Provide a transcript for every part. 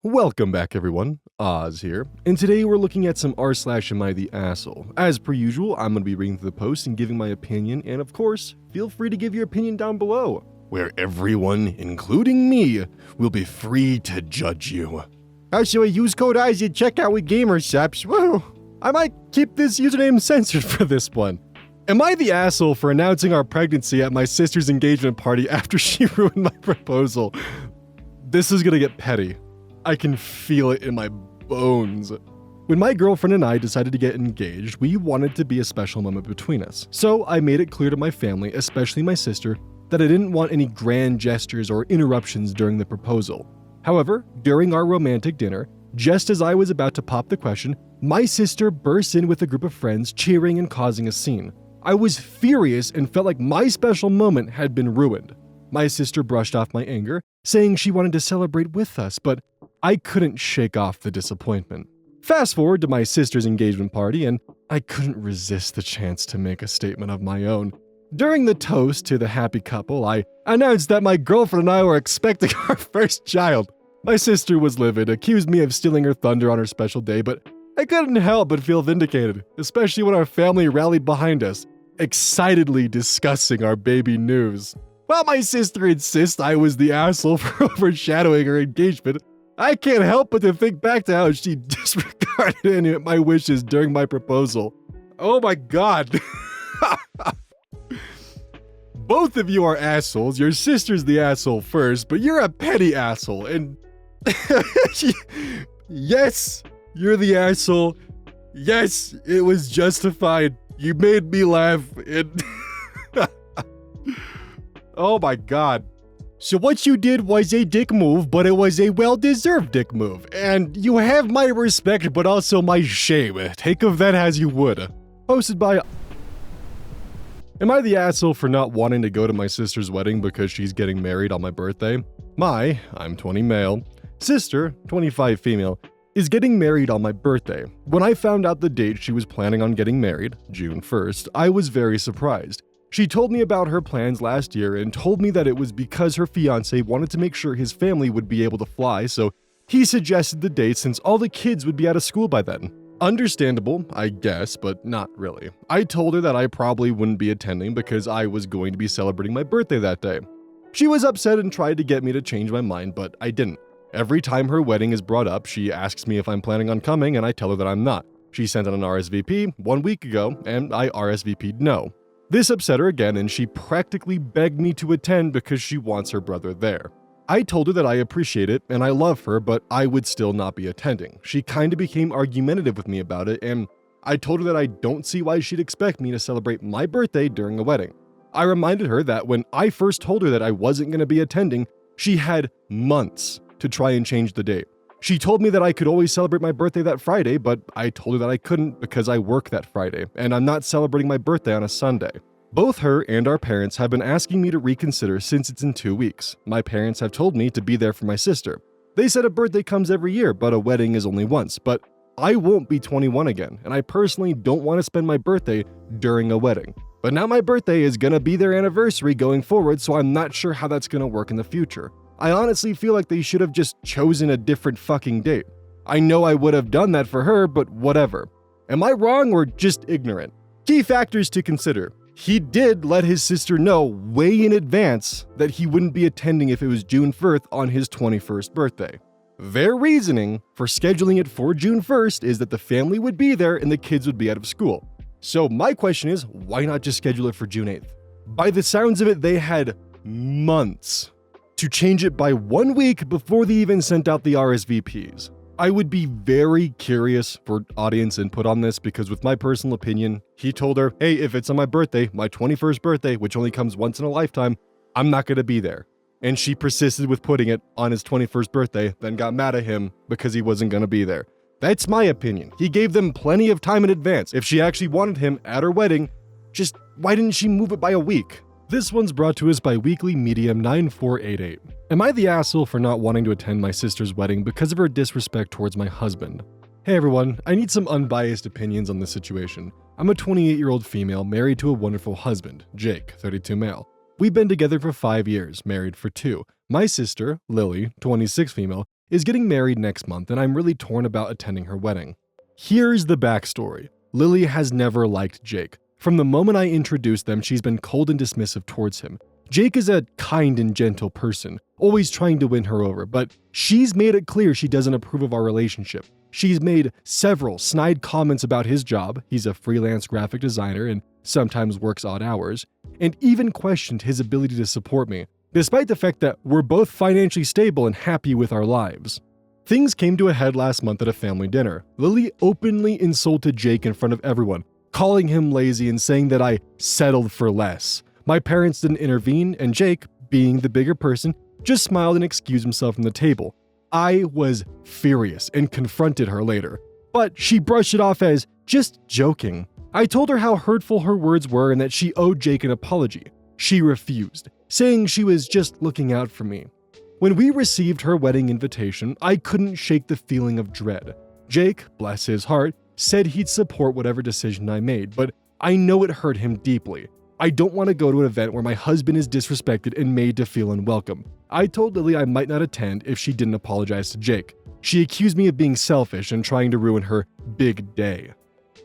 Welcome back everyone, Oz here, and today we're looking at some r/am I the asshole. As per usual, I'm going to be reading through the post and giving my opinion, and of course, feel free to give your opinion down below, where everyone, including me, will be free to judge you. Also, use code IZ at checkout with Gamersubs. Woo! I might keep this username censored for this one. Am I the asshole for announcing our pregnancy at my sister's engagement party after she ruined my proposal? This is gonna get petty. I can feel it in my bones. When my girlfriend and I decided to get engaged, we wanted to be a special moment between us. So I made it clear to my family, especially my sister, that I didn't want any grand gestures or interruptions during the proposal. However, during our romantic dinner, just as I was about to pop the question, my sister burst in with a group of friends cheering and causing a scene. I was furious and felt like my special moment had been ruined. My sister brushed off my anger, saying she wanted to celebrate with us, but I couldn't shake off the disappointment. Fast forward to my sister's engagement party, and I couldn't resist the chance to make a statement of my own. During the toast to the happy couple, I announced that my girlfriend and I were expecting our first child. My sister was livid, accused me of stealing her thunder on her special day, but I couldn't help but feel vindicated, especially when our family rallied behind us, excitedly discussing our baby news. While my sister insists I was the asshole for overshadowing her engagement, I can't help but to think back to how she disregarded any of my wishes during my proposal. Oh my god. Both of you are assholes. Your sister's the asshole first, but you're a petty asshole. And yes, you're the asshole. Yes, it was justified. You made me laugh. And oh my god. So what you did was a dick move, but it was a well-deserved dick move. And you have my respect, but also my shame. Take of that as you would. Posted by... Am I the asshole for not wanting to go to my sister's wedding because she's getting married on my birthday? I'm 20 male, sister, 25 female, is getting married on my birthday. When I found out the date she was planning on getting married, June 1st, I was very surprised. She told me about her plans last year and told me that it was because her fiancé wanted to make sure his family would be able to fly, so he suggested the date since all the kids would be out of school by then. Understandable, I guess, but not really. I told her that I probably wouldn't be attending because I was going to be celebrating my birthday that day. She was upset and tried to get me to change my mind, but I didn't. Every time her wedding is brought up, she asks me if I'm planning on coming and I tell her that I'm not. She sent out an RSVP 1 week ago and I RSVP'd no. This upset her again and she practically begged me to attend because she wants her brother there. I told her that I appreciate it and I love her, but I would still not be attending. She kinda became argumentative with me about it, and I told her that I don't see why she'd expect me to celebrate my birthday during a wedding. I reminded her that when I first told her that I wasn't gonna be attending, she had months to try and change the date. She told me that I could always celebrate my birthday that Friday, but I told her that I couldn't because I work that Friday, and I'm not celebrating my birthday on a Sunday. Both her and our parents have been asking me to reconsider since it's in 2 weeks. My parents have told me to be there for my sister. They said a birthday comes every year, but a wedding is only once. But I won't be 21 again, and I personally don't want to spend my birthday during a wedding. But now my birthday is gonna be their anniversary going forward, so I'm not sure how that's gonna work in the future. I honestly feel like they should have just chosen a different fucking date. I know I would have done that for her, but whatever. Am I wrong or just ignorant? Key factors to consider. He did let his sister know way in advance that he wouldn't be attending if it was June 1st on his 21st birthday. Their reasoning for scheduling it for June 1st is that the family would be there and the kids would be out of school. So my question is, why not just schedule it for June 8th? By the sounds of it, they had months to change it by 1 week before they even sent out the RSVPs. I would be very curious for audience input on this because with my personal opinion, he told her, hey, if it's on my birthday, my 21st birthday, which only comes once in a lifetime, I'm not gonna be there. And she persisted with putting it on his 21st birthday, then got mad at him because he wasn't gonna be there. That's my opinion. He gave them plenty of time in advance. If she actually wanted him at her wedding, just why didn't she move it by a week? This one's brought to us by Weekly Medium 9488. Am I the asshole for not wanting to attend my sister's wedding because of her disrespect towards my husband? Hey everyone, I need some unbiased opinions on this situation. I'm a 28-year-old female married to a wonderful husband, Jake, 32 male. We've been together for 5 years, married for 2. My sister, Lily, 26 female, is getting married next month and I'm really torn about attending her wedding. Here's the backstory. Lily has never liked Jake. From the moment I introduced them, she's been cold and dismissive towards him. Jake is a kind and gentle person, always trying to win her over, but she's made it clear she doesn't approve of our relationship. She's made several snide comments about his job, he's a freelance graphic designer and sometimes works odd hours, and even questioned his ability to support me, despite the fact that we're both financially stable and happy with our lives. Things came to a head last month at a family dinner. Lily openly insulted Jake in front of everyone, calling him lazy and saying that I settled for less. My parents didn't intervene, and Jake, being the bigger person, just smiled and excused himself from the table. I was furious and confronted her later, but she brushed it off as just joking. I told her how hurtful her words were and that she owed Jake an apology. She refused, saying she was just looking out for me. When we received her wedding invitation, I couldn't shake the feeling of dread. Jake, bless his heart, said he'd support whatever decision I made, but I know it hurt him deeply. I don't want to go to an event where my husband is disrespected and made to feel unwelcome. I told Lily I might not attend if she didn't apologize to Jake. She accused me of being selfish and trying to ruin her big day.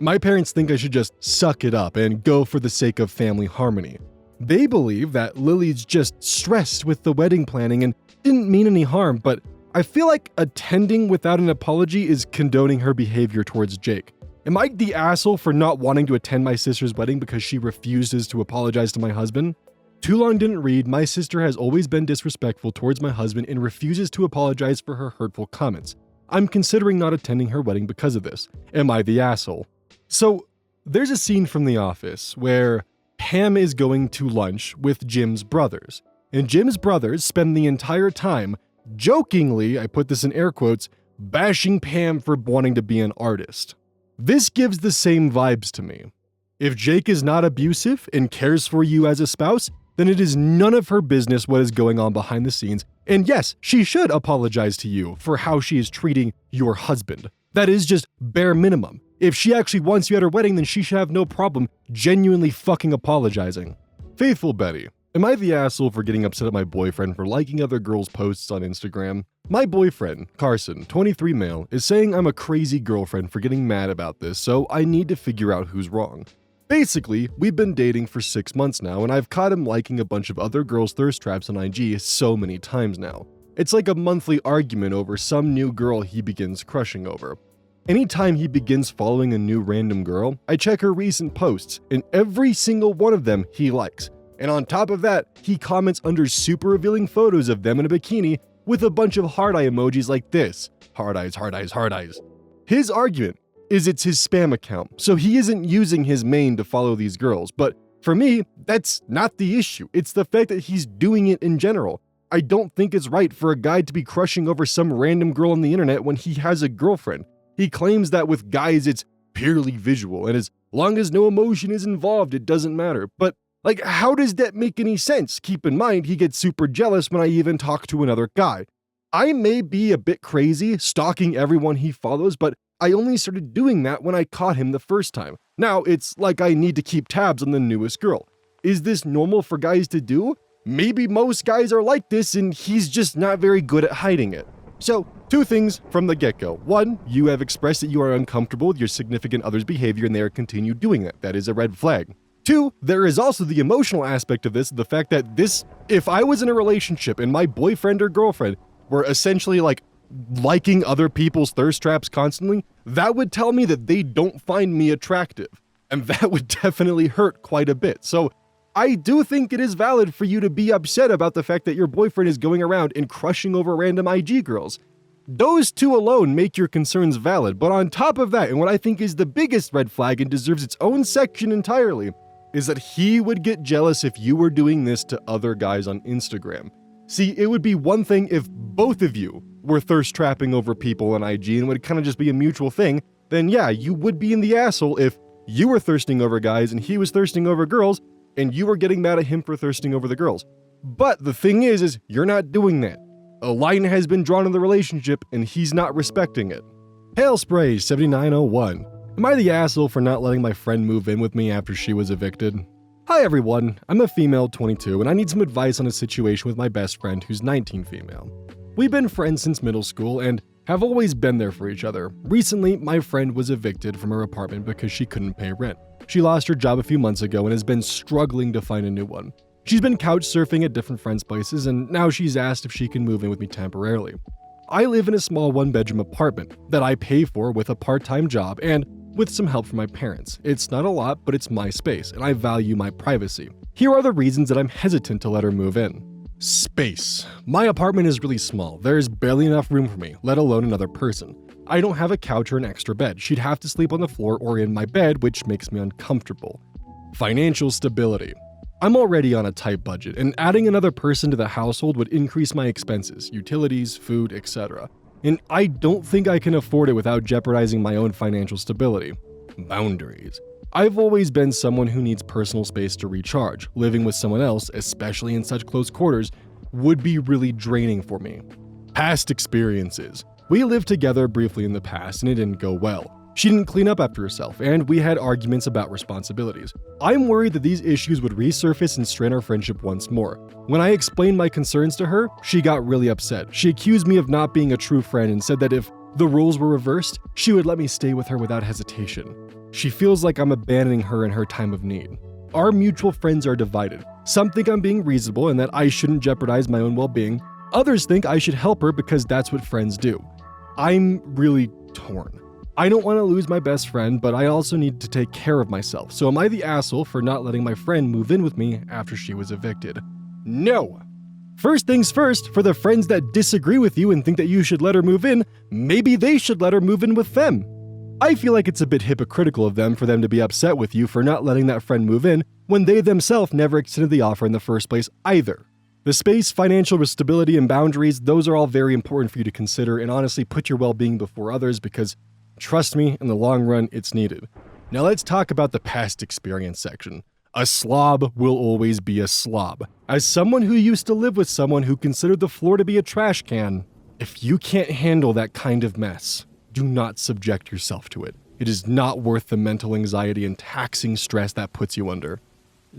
My parents think I should just suck it up and go for the sake of family harmony. They believe that Lily's just stressed with the wedding planning and didn't mean any harm, but I feel like attending without an apology is condoning her behavior towards Jake. Am I the asshole for not wanting to attend my sister's wedding because she refuses to apologize to my husband? Too long didn't read, my sister has always been disrespectful towards my husband and refuses to apologize for her hurtful comments. I'm considering not attending her wedding because of this. Am I the asshole? So, there's a scene from The Office where Pam is going to lunch with Jim's brothers, and Jim's brothers spend the entire time, jokingly, I put this in air quotes, bashing Pam for wanting to be an artist. This gives the same vibes to me. If Jake is not abusive and cares for you as a spouse, then it is none of her business what is going on behind the scenes, and yes, she should apologize to you for how she is treating your husband. That is just bare minimum. If she actually wants you at her wedding, then she should have no problem genuinely fucking apologizing. Faithful Betty. Am I the asshole for getting upset at my boyfriend for liking other girls' posts on Instagram? My boyfriend, Carson, 23 male, is saying I'm a crazy girlfriend for getting mad about this, so I need to figure out who's wrong. Basically, we've been dating for 6 months now, and I've caught him liking a bunch of other girls' thirst traps on IG so many times now. It's like a monthly argument over some new girl he begins crushing over. Anytime he begins following a new random girl, I check her recent posts, and every single one of them he likes. And on top of that, he comments under super revealing photos of them in a bikini with a bunch of heart eye emojis like this. Heart eyes, heart eyes, heart eyes. His argument is it's his spam account, so he isn't using his main to follow these girls. But for me, that's not the issue. It's the fact that he's doing it in general. I don't think it's right for a guy to be crushing over some random girl on the internet when he has a girlfriend. He claims that with guys it's purely visual, and as long as no emotion is involved, it doesn't matter. But how does that make any sense? Keep in mind, he gets super jealous when I even talk to another guy. I may be a bit crazy, stalking everyone he follows, but I only started doing that when I caught him the first time. Now, it's like I need to keep tabs on the newest girl. Is this normal for guys to do? Maybe most guys are like this, and he's just not very good at hiding it. So, 2 things from the get-go. 1, you have expressed that you are uncomfortable with your significant other's behavior and they are continue doing that. That is a red flag. 2, there is also the emotional aspect of this, the fact that if I was in a relationship and my boyfriend or girlfriend were essentially liking other people's thirst traps constantly, that would tell me that they don't find me attractive. And that would definitely hurt quite a bit. So I do think it is valid for you to be upset about the fact that your boyfriend is going around and crushing over random IG girls. Those 2 alone make your concerns valid, but on top of that, and what I think is the biggest red flag and deserves its own section entirely, is that he would get jealous if you were doing this to other guys on Instagram. See, it would be one thing if both of you were thirst trapping over people on IG and would kind of just be a mutual thing, then yeah, you would be in the asshole if you were thirsting over guys and he was thirsting over girls, and you were getting mad at him for thirsting over the girls. But the thing is you're not doing that. A line has been drawn in the relationship and he's not respecting it. Hail Spray 7901. Am I the asshole for not letting my friend move in with me after she was evicted? Hi everyone, I'm a female 22 and I need some advice on a situation with my best friend who's 19 female. We've been friends since middle school and have always been there for each other. Recently, my friend was evicted from her apartment because she couldn't pay rent. She lost her job a few months ago and has been struggling to find a new one. She's been couch surfing at different friends' places, and now she's asked if she can move in with me temporarily. I live in a small one-bedroom apartment that I pay for with a part-time job and with some help from my parents. It's not a lot, but it's my space, and I value my privacy. Here are the reasons that I'm hesitant to let her move in. Space. My apartment is really small. There's barely enough room for me, let alone another person. I don't have a couch or an extra bed. She'd have to sleep on the floor or in my bed, which makes me uncomfortable. Financial stability. I'm already on a tight budget, and adding another person to the household would increase my expenses, utilities, food, etc. And I don't think I can afford it without jeopardizing my own financial stability. Boundaries. I've always been someone who needs personal space to recharge. Living with someone else, especially in such close quarters, would be really draining for me. Past experiences. We lived together briefly in the past and it didn't go well. She didn't clean up after herself, and we had arguments about responsibilities. I'm worried that these issues would resurface and strain our friendship once more. When I explained my concerns to her, she got really upset. She accused me of not being a true friend and said that if the roles were reversed, she would let me stay with her without hesitation. She feels like I'm abandoning her in her time of need. Our mutual friends are divided. Some think I'm being reasonable and that I shouldn't jeopardize my own well-being. Others think I should help her because that's what friends do. I'm really torn. I don't want to lose my best friend, but I also need to take care of myself. So am I the asshole for not letting my friend move in with me after she was evicted? No! First things first, for the friends that disagree with you and think that you should let her move in, maybe they should let her move in with them. I feel like it's a bit hypocritical of them for them to be upset with you for not letting that friend move in when they themselves never extended the offer in the first place either. The space, financial stability, and boundaries, those are all very important for you to consider, and honestly put your well-being before others because, trust me, in the long run, it's needed. Now let's talk about the past experience section. A slob will always be a slob. As someone who used to live with someone who considered the floor to be a trash can, if you can't handle that kind of mess, do not subject yourself to it. It is not worth the mental anxiety and taxing stress that puts you under.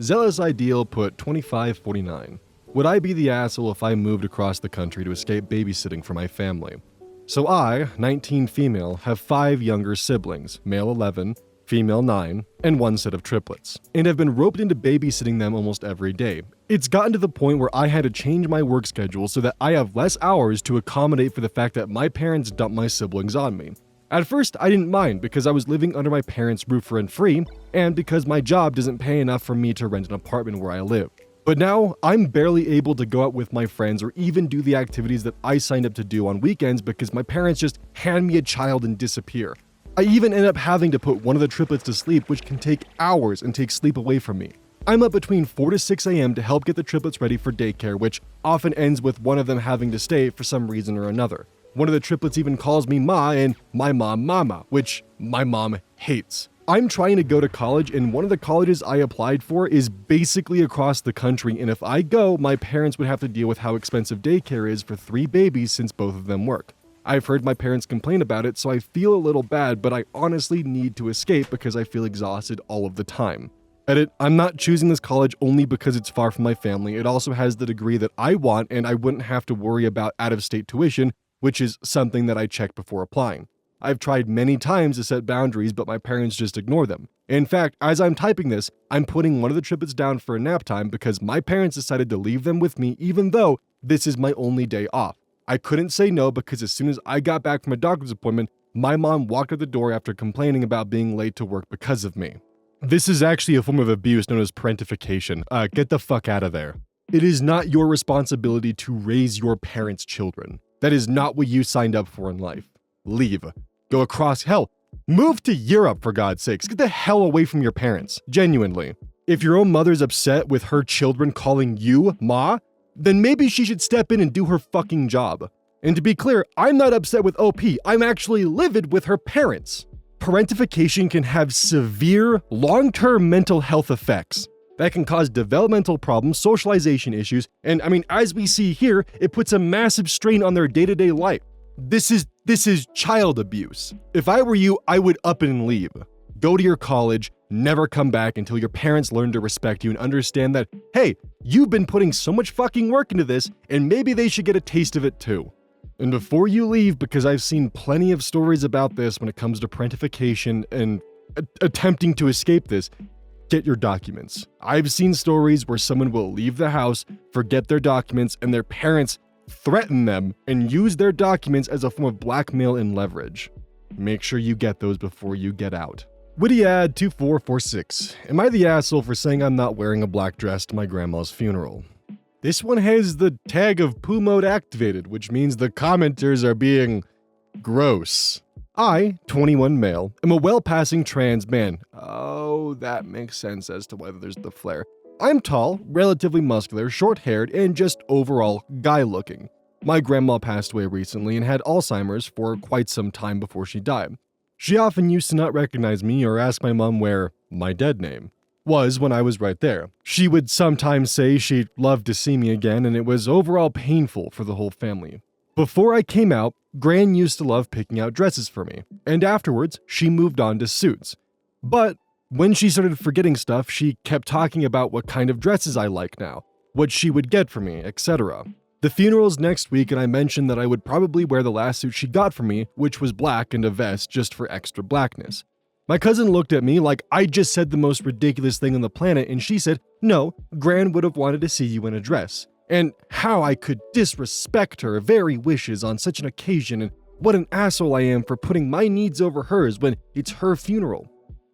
Zealous Ideal put 2549. Would I be the asshole if I moved across the country to escape babysitting for my family? So I, 19 female, have 5 younger siblings, male 11, female 9, and 1 set of triplets, and have been roped into babysitting them almost every day. It's gotten to the point where I had to change my work schedule so that I have less hours to accommodate for the fact that my parents dumped my siblings on me. At first, I didn't mind because I was living under my parents' roof rent-free, and because my job doesn't pay enough for me to rent an apartment where I live. But now, I'm barely able to go out with my friends or even do the activities that I signed up to do on weekends because my parents just hand me a child and disappear. I even end up having to put one of the triplets to sleep, which can take hours and take sleep away from me. I'm up between 4 to 6 a.m. to help get the triplets ready for daycare, which often ends with one of them having to stay for some reason or another. One of the triplets even calls me Ma and my mom Mama, which my mom hates. I'm trying to go to college, and one of the colleges I applied for is basically across the country, and if I go, my parents would have to deal with how expensive daycare is for 3 babies since both of them work. I've heard my parents complain about it, so I feel a little bad, but I honestly need to escape because I feel exhausted all of the time. Edit, I'm not choosing this college only because it's far from my family. It also has the degree that I want, and I wouldn't have to worry about out-of-state tuition, which is something that I checked before applying. I've tried many times to set boundaries, but my parents just ignore them. In fact, as I'm typing this, I'm putting one of the triplets down for a nap time because my parents decided to leave them with me even though this is my only day off. I couldn't say no because as soon as I got back from a doctor's appointment, my mom walked out the door after complaining about being late to work because of me. This is actually a form of abuse known as parentification. Get the fuck out of there. It is not your responsibility to raise your parents' children. That is not what you signed up for in life. Leave. Go across hell. Move to Europe, for God's sakes. Get the hell away from your parents. Genuinely. If your own mother's upset with her children calling you Ma, then maybe she should step in and do her fucking job. And to be clear, I'm not upset with OP. I'm actually livid with her parents. Parentification can have severe, long-term mental health effects that can cause developmental problems, socialization issues, and as we see here, it puts a massive strain on their day-to-day life. This is child abuse. If I were you, I would up and leave. Go to your college, never come back until your parents learn to respect you and understand that, hey, you've been putting so much fucking work into this, and maybe they should get a taste of it too. And before you leave, because I've seen plenty of stories about this when it comes to parentification and attempting to escape this, get your documents. I've seen stories where someone will leave the house, forget their documents, and their parents threaten them and use their documents as a form of blackmail and leverage. Make sure you get those before you get out. WittyAd2446. Am I the asshole for saying I'm not wearing a black dress to my grandma's funeral? This one has the tag of poo mode activated, which means the commenters are being gross. I, 21 male, am a well-passing trans man. Oh, that makes sense as to whether there's the flare. I'm tall, relatively muscular, short-haired, and just overall guy-looking. My grandma passed away recently and had Alzheimer's for quite some time before she died. She often used to not recognize me or ask my mom where my dead name was when I was right there. She would sometimes say she'd love to see me again, and it was overall painful for the whole family. Before I came out, Gran used to love picking out dresses for me, and afterwards, she moved on to suits. But when she started forgetting stuff, she kept talking about what kind of dresses I like now, what she would get for me, etc. The funeral's next week, and I mentioned that I would probably wear the last suit she got for me, which was black and a vest just for extra blackness. My cousin looked at me like I just said the most ridiculous thing on the planet, and she said, "No, Gran would have wanted to see you in a dress." And how I could disrespect her very wishes on such an occasion, and what an asshole I am for putting my needs over hers when it's her funeral.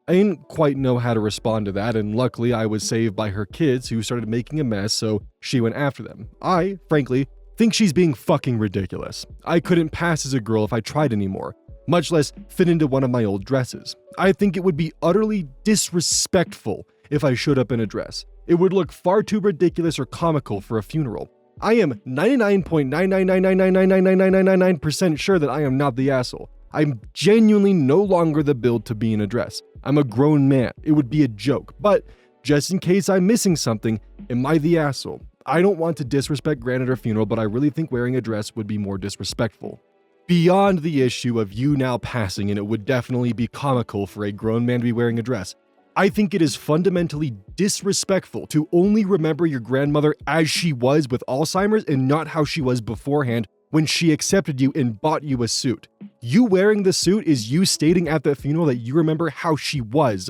I didn't quite know how to respond to that, and luckily I was saved by her kids who started making a mess, so she went after them. I, frankly, think she's being fucking ridiculous. I couldn't pass as a girl if I tried anymore, much less fit into one of my old dresses. I think it would be utterly disrespectful if I showed up in a dress. It would look far too ridiculous or comical for a funeral. I am 99.999999999% sure that I am not the asshole. I'm genuinely no longer the build to be in a dress. I'm a grown man. It would be a joke. But just in case I'm missing something, am I the asshole? I don't want to disrespect Gran at her funeral, but I really think wearing a dress would be more disrespectful. Beyond the issue of you now passing, and it would definitely be comical for a grown man to be wearing a dress, I think it is fundamentally disrespectful to only remember your grandmother as she was with Alzheimer's and not how she was beforehand when she accepted you and bought you a suit. You wearing the suit is you stating at the funeral that you remember how she was,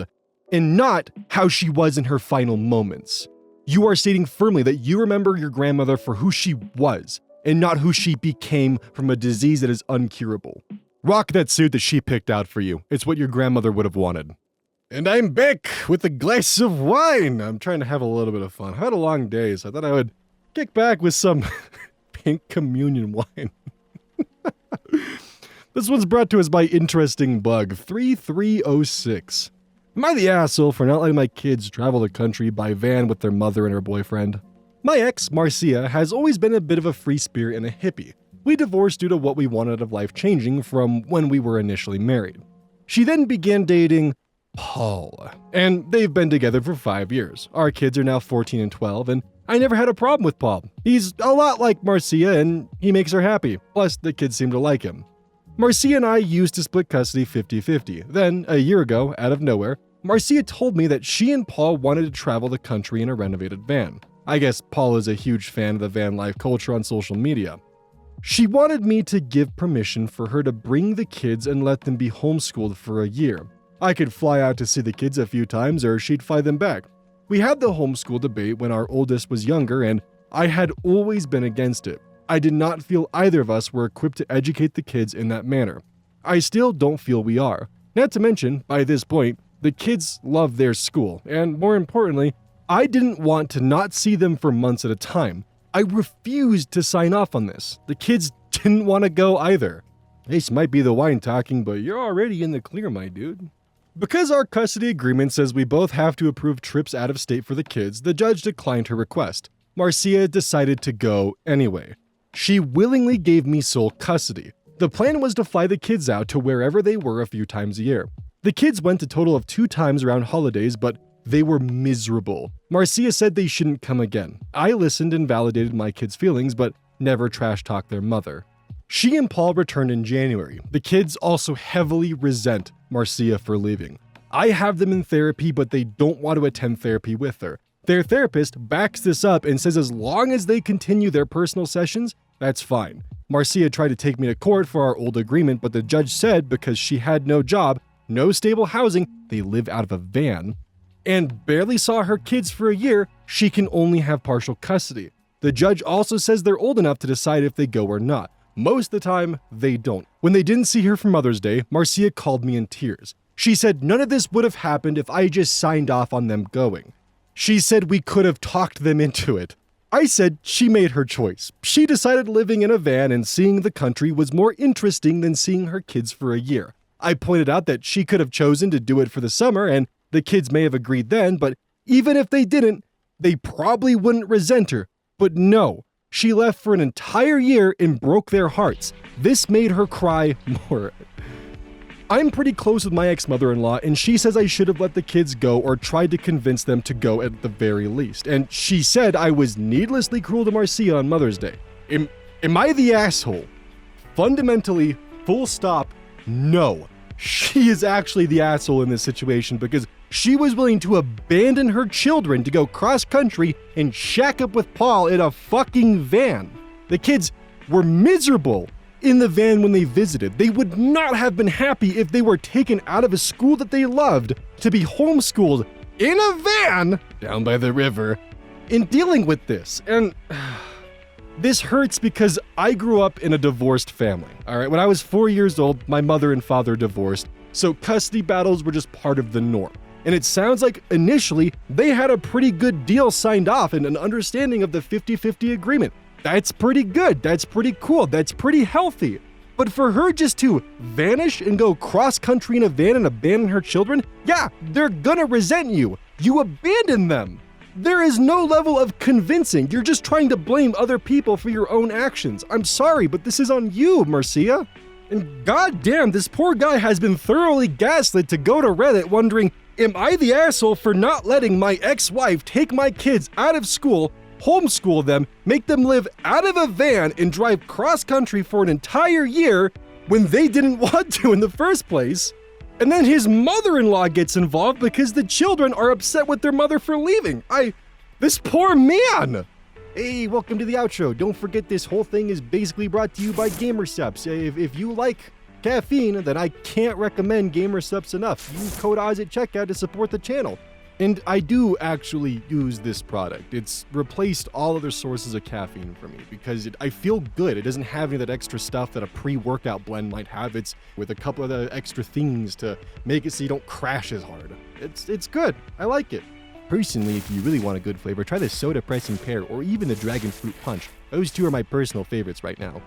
and not how she was in her final moments. You are stating firmly that you remember your grandmother for who she was, and not who she became from a disease that is uncurable. Rock that suit that she picked out for you. It's what your grandmother would have wanted. And I'm back with a glass of wine. I'm trying to have a little bit of fun. I had a long day, so I thought I would kick back with some pink communion wine. This one's brought to us by Interesting Bug 3306. Am I the asshole for not letting my kids travel the country by van with their mother and her boyfriend? My ex, Marcia, has always been a bit of a free spirit and a hippie. We divorced due to what we wanted out of life changing from when we were initially married. She then began dating Paul, and they've been together for 5 years. Our kids are now 14 and 12, and I never had a problem with Paul. He's a lot like Marcia, and he makes her happy. Plus, the kids seem to like him. Marcia and I used to split custody 50-50. Then, a year ago, out of nowhere, Marcia told me that she and Paul wanted to travel the country in a renovated van. I guess Paul is a huge fan of the van life culture on social media. She wanted me to give permission for her to bring the kids and let them be homeschooled for a year. I could fly out to see the kids a few times, or she'd fly them back. We had the homeschool debate when our oldest was younger, and I had always been against it. I did not feel either of us were equipped to educate the kids in that manner. I still don't feel we are. Not to mention, by this point, the kids love their school, and more importantly, I didn't want to not see them for months at a time. I refused to sign off on this. The kids didn't want to go either. This might be the wine talking, but you're already in the clear, my dude. Because our custody agreement says we both have to approve trips out of state for the kids, the judge declined her request. Marcia decided to go anyway. She willingly gave me sole custody. The plan was to fly the kids out to wherever they were a few times a year. The kids went a total of 2 times around holidays, but they were miserable. Marcia said they shouldn't come again. I listened and validated my kids' feelings, but never trash-talked their mother. She and Paul returned in January. The kids also heavily resent Marcia for leaving. I have them in therapy, but they don't want to attend therapy with her. Their therapist backs this up and says as long as they continue their personal sessions, That's fine. Marcia tried to take me to court for our old agreement, but the judge said because she had no job, no stable housing, they live out of a van, and barely saw her kids for a year, she can only have partial custody. The judge also says they're old enough to decide if they go or not. Most of the time, they don't. When they didn't see her for Mother's Day, Marcia called me in tears. She said none of this would have happened if I just signed off on them going. She said we could have talked them into it. I said she made her choice. She decided living in a van and seeing the country was more interesting than seeing her kids for a year. I pointed out that she could have chosen to do it for the summer and the kids may have agreed then, but even if they didn't, they probably wouldn't resent her. But no, she left for an entire year and broke their hearts. This made her cry more. I'm pretty close with my ex-mother-in-law, and she says I should have let the kids go or tried to convince them to go at the very least. And she said I was needlessly cruel to Marcia on Mother's Day. Am I the asshole? Fundamentally, full stop, no. She is actually the asshole in this situation because she was willing to abandon her children to go cross-country and shack up with Paul in a fucking van. The kids were miserable in the van when they visited. They would not have been happy if they were taken out of a school that they loved to be homeschooled in a van down by the river in dealing with this. And this hurts because I grew up in a divorced family. All right, when I was 4 years old, my mother and father divorced, so custody battles were just part of the norm. And it sounds like initially they had a pretty good deal signed off and an understanding of the 50-50 agreement. That's pretty good. That's pretty cool. That's pretty healthy. But for her just to vanish and go cross-country in a van and abandon her children, yeah, they're gonna resent you. You abandon them. There is no level of convincing. You're just trying to blame other people for your own actions. I'm sorry, but this is on you, Marcia. And goddamn, this poor guy has been thoroughly gaslit to go to Reddit wondering, am I the asshole for not letting my ex-wife take my kids out of school, homeschool them, make them live out of a van, and drive cross-country for an entire year when they didn't want to in the first place? And then his mother-in-law gets involved because the children are upset with their mother for leaving. This poor man! Hey, welcome to the outro. Don't forget this whole thing is basically brought to you by GamerSupps. If you like caffeine, then I can't recommend GamerSupps enough. Use code OZ at checkout to support the channel. And I do actually use this product. It's replaced all other sources of caffeine for me because I feel good. It doesn't have any of that extra stuff that a pre-workout blend might have. It's with a couple of the extra things to make it so you don't crash as hard. It's good. I like it. Personally, if you really want a good flavor, try the Soda Pressing Pear or even the Dragon Fruit Punch. Those two are my personal favorites right now.